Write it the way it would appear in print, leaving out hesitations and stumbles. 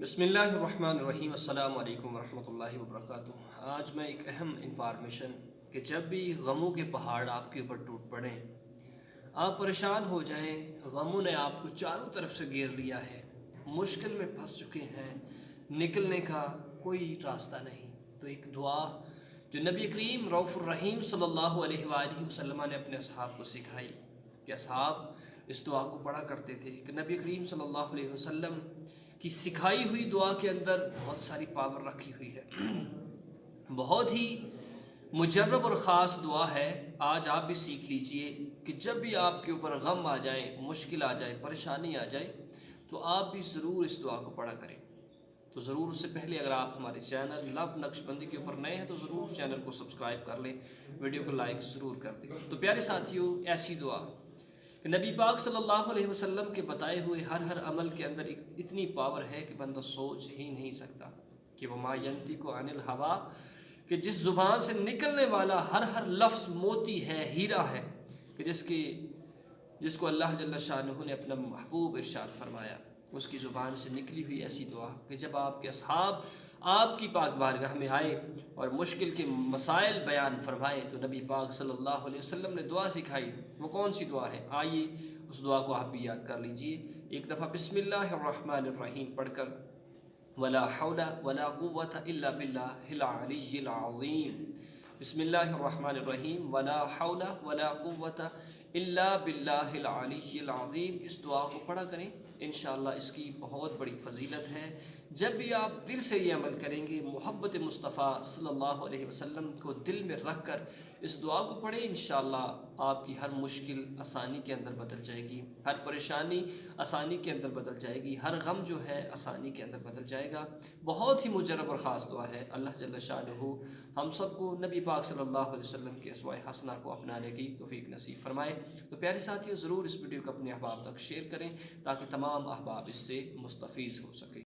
بسم اللہ الرحمن الرحیم، السلام علیکم ورحمۃ اللہ وبرکاتہ۔ آج میں ایک اہم انفارمیشن کہ جب بھی غموں کے پہاڑ آپ کے اوپر ٹوٹ پڑیں، آپ پریشان ہو جائیں، غموں نے آپ کو چاروں طرف سے گھیر لیا ہے، مشکل میں پھنس چکے ہیں، نکلنے کا کوئی راستہ نہیں، تو ایک دعا جو نبی کریم رؤوف الرحیم صلی اللہ علیہ وآلہ وسلم نے اپنے اصحاب کو سکھائی کہ اصحاب اس دعا کو پڑھا کرتے تھے کہ نبی کریم صلی اللہ علیہ وسلم کی سکھائی ہوئی دعا کے اندر بہت ساری پاور رکھی ہوئی ہے، بہت ہی مجرب اور خاص دعا ہے۔ آج آپ بھی سیکھ لیجئے کہ جب بھی آپ کے اوپر غم آ جائے، مشکل آ جائے، پریشانی آ جائے، تو آپ بھی ضرور اس دعا کو پڑھا کریں۔ تو ضرور اس سے پہلے اگر آپ ہمارے چینل لو نقش بندی کے اوپر نئے ہیں تو ضرور چینل کو سبسکرائب کر لیں، ویڈیو کو لائک ضرور کر دیں۔ تو پیارے ساتھیوں، ایسی دعا کہ نبی پاک صلی اللہ علیہ وسلم کے بتائے ہوئے ہر عمل کے اندر اتنی پاور ہے کہ بندہ سوچ ہی نہیں سکتا کہ وما ینطق عن الہوا، کہ جس زبان سے نکلنے والا ہر لفظ موتی ہے، ہیرا ہے، کہ جس کو اللہ جل شانہ نے اپنا محبوب ارشاد فرمایا، اس کی زبان سے نکلی ہوئی ایسی دعا کہ جب آپ کے اصحاب آپ کی پاک بارگاہ میں آئے اور مشکل کے مسائل بیان فرمائے تو نبی پاک صلی اللہ علیہ وسلم نے دعا سکھائی۔ وہ کون سی دعا ہے؟ آئیے اس دعا کو آپ بھی یاد کر لیجئے۔ ایک دفعہ بسم اللہ الرحمن الرحیم پڑھ کر ولا حول ولا قوة الا باللہ العلی العظیم، بسم اللہ الرحمن الرحیم ولا حول ولا قوة الا باللہ العلی العظیم، اس دعا کو پڑھا کریں، انشاءاللہ اس کی بہت بڑی فضیلت ہے۔ جب بھی آپ دل سے یہ عمل کریں گے، محبت مصطفیٰ صلی اللہ علیہ وسلم کو دل میں رکھ کر اس دعا کو پڑھیں، انشاءاللہ آپ کی ہر مشکل آسانی کے اندر بدل جائے گی، ہر پریشانی آسانی کے اندر بدل جائے گی، ہر غم جو ہے آسانی کے اندر بدل جائے گا۔ بہت ہی مجرب اور خاص دعا ہے۔ اللہ جل شانہ ہم سب کو نبی پاک صلی اللہ علیہ وسلم کے اسوہ حسنہ کو اپنانے کی توفیق نصیب فرمائے۔ تو پیارے ساتھیوں، ضرور اس ویڈیو کو اپنے احباب تک شیئر کریں تاکہ تمام احباب اس سے مستفیض ہو سکیں۔